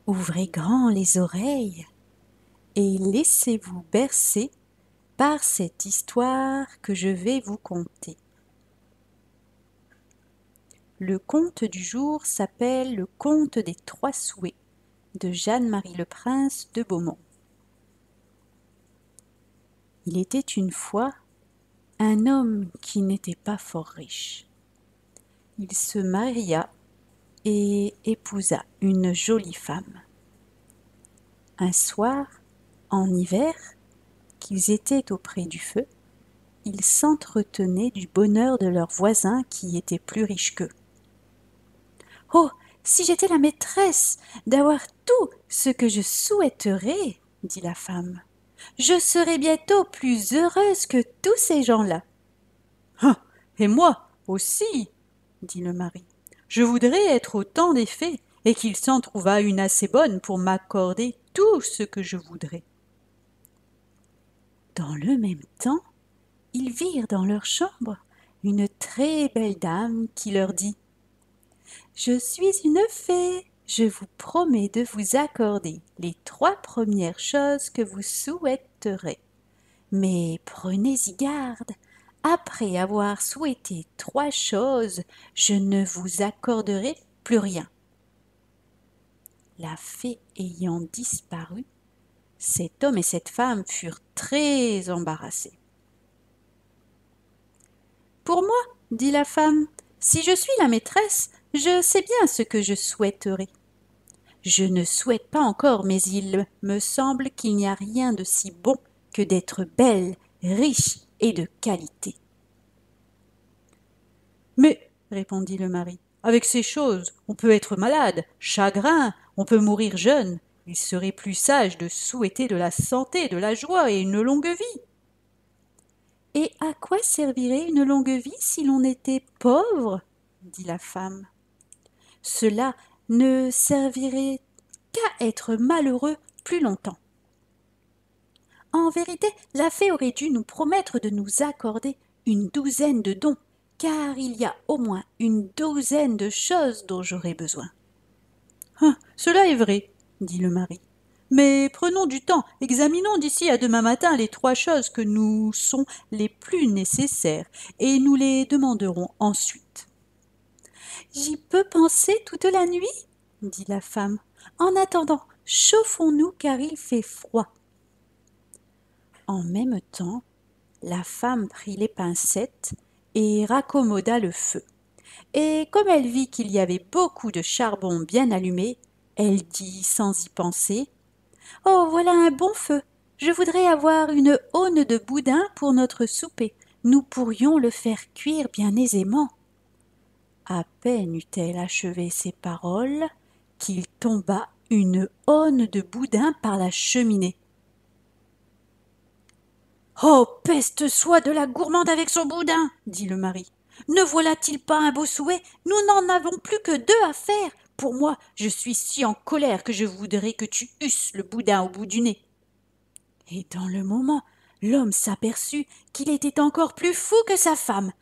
Ouvrez grand les oreilles et laissez-vous bercer par cette histoire que je vais vous conter. Le conte du jour s'appelle Le conte des trois souhaits de Jeanne-Marie Le Prince de Beaumont. Il était une fois un homme qui n'était pas fort riche. Il se maria et épousa une jolie femme. Un soir, en hiver, qu'ils étaient auprès du feu, ils s'entretenaient du bonheur de leur voisin qui était plus riche qu'eux. « Oh, si j'étais la maîtresse d'avoir tout ce que je souhaiterais, dit la femme, je serais bientôt plus heureuse que tous ces gens-là. »« Ah, et moi aussi, dit le mari. Je voudrais être au temps des fées et qu'il s'en trouvât une assez bonne pour m'accorder tout ce que je voudrais. » Dans le même temps, ils virent dans leur chambre une très belle dame qui leur dit « Je suis une fée, je vous promets de vous accorder les 3 premières choses que vous souhaiterez. Mais prenez-y garde, après avoir souhaité 3 choses, je ne vous accorderai plus rien. » La fée ayant disparu, cet homme et cette femme furent très embarrassés. « Pour moi, dit la femme, si je suis la maîtresse, je sais bien ce que je souhaiterais. Je ne souhaite pas encore, mais il me semble qu'il n'y a rien de si bon que d'être belle, riche et de qualité. » « Mais, répondit le mari, avec ces choses, on peut être malade, chagrin, on peut mourir jeune. Il serait plus sage de souhaiter de la santé, de la joie et une longue vie. » « Et à quoi servirait une longue vie si l'on était pauvre, dit la femme. Cela ne servirait qu'à être malheureux plus longtemps. En vérité, la fée aurait dû nous promettre de nous accorder une douzaine de dons, car il y a au moins une douzaine de choses dont j'aurais besoin. Ah, cela est vrai, dit le mari. Mais prenons du temps, examinons d'ici à demain matin les 3 choses que nous sont les plus nécessaires, et nous les demanderons ensuite. J'y peux penser toute la nuit, dit la femme. En attendant, chauffons-nous car il fait froid. En même temps, la femme prit les pincettes et raccommoda le feu. Et comme elle vit qu'il y avait beaucoup de charbon bien allumé, elle dit sans y penser « Oh, voilà un bon feu. Je voudrais avoir une aune de boudin pour notre souper. Nous pourrions le faire cuire bien aisément. » À peine eut-elle achevé ces paroles qu'il tomba une aune de boudin par la cheminée. « Oh, peste soit de la gourmande avec son boudin, dit le mari. Ne voilà-t-il pas un beau souhait? Nous n'en avons plus que 2 à faire. Pour moi, je suis si en colère que je voudrais que tu eusses le boudin au bout du nez. » Et dans le moment, l'homme s'aperçut qu'il était encore plus fou que sa femme,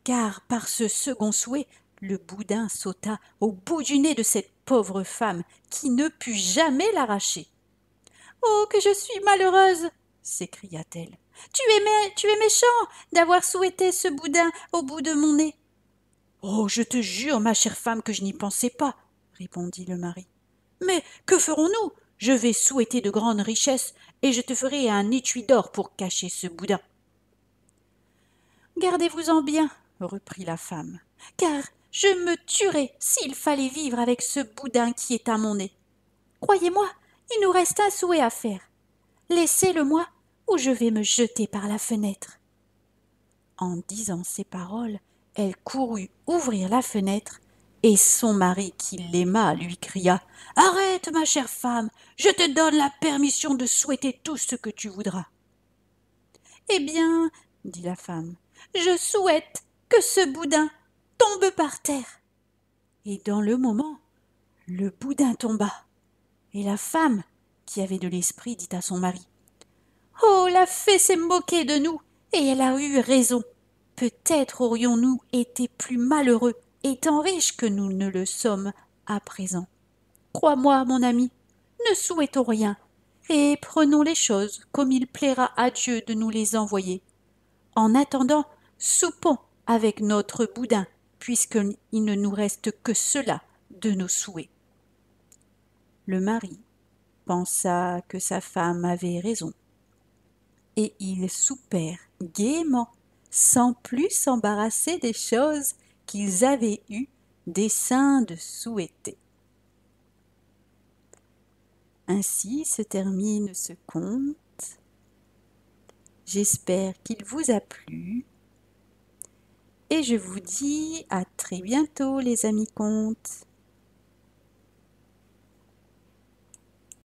car par ce second souhait, le boudin sauta au bout du nez de cette pauvre femme qui ne put jamais l'arracher. « Oh, que je suis malheureuse !» s'écria-t-elle. « Tu es méchant d'avoir souhaité ce boudin au bout de mon nez. »« Oh, je te jure, ma chère femme, que je n'y pensais pas, » répondit le mari. « Mais que ferons-nous ? Je vais souhaiter de grandes richesses et je te ferai un étui d'or pour cacher ce boudin. »« Gardez-vous-en bien, » reprit la femme, « car je me tuerais s'il fallait vivre avec ce boudin qui est à mon nez. Croyez-moi, il nous reste un souhait à faire. Laissez-le-moi ou je vais me jeter par la fenêtre. » En disant ces paroles, elle courut ouvrir la fenêtre et son mari, qui l'aima, lui cria « Arrête, ma chère femme, je te donne la permission de souhaiter tout ce que tu voudras. »« Eh bien, dit la femme, je souhaite que ce boudin tombe par terre. » Et dans le moment, le boudin tomba, et la femme, qui avait de l'esprit, dit à son mari « Oh, la fée s'est moquée de nous, et elle a eu raison. Peut-être aurions-nous été plus malheureux, étant riches que nous ne le sommes à présent. Crois-moi, mon ami, ne souhaitons rien, et prenons les choses comme il plaira à Dieu de nous les envoyer. En attendant, soupons avec notre boudin, puisqu'il ne nous reste que cela de nos souhaits. Le mari pensa que sa femme avait raison, et ils soupèrent gaiement, sans plus s'embarrasser des choses qu'ils avaient eu dessein de souhaiter. Ainsi se termine ce conte. J'espère qu'il vous a plu et je vous dis à très bientôt les amis contes.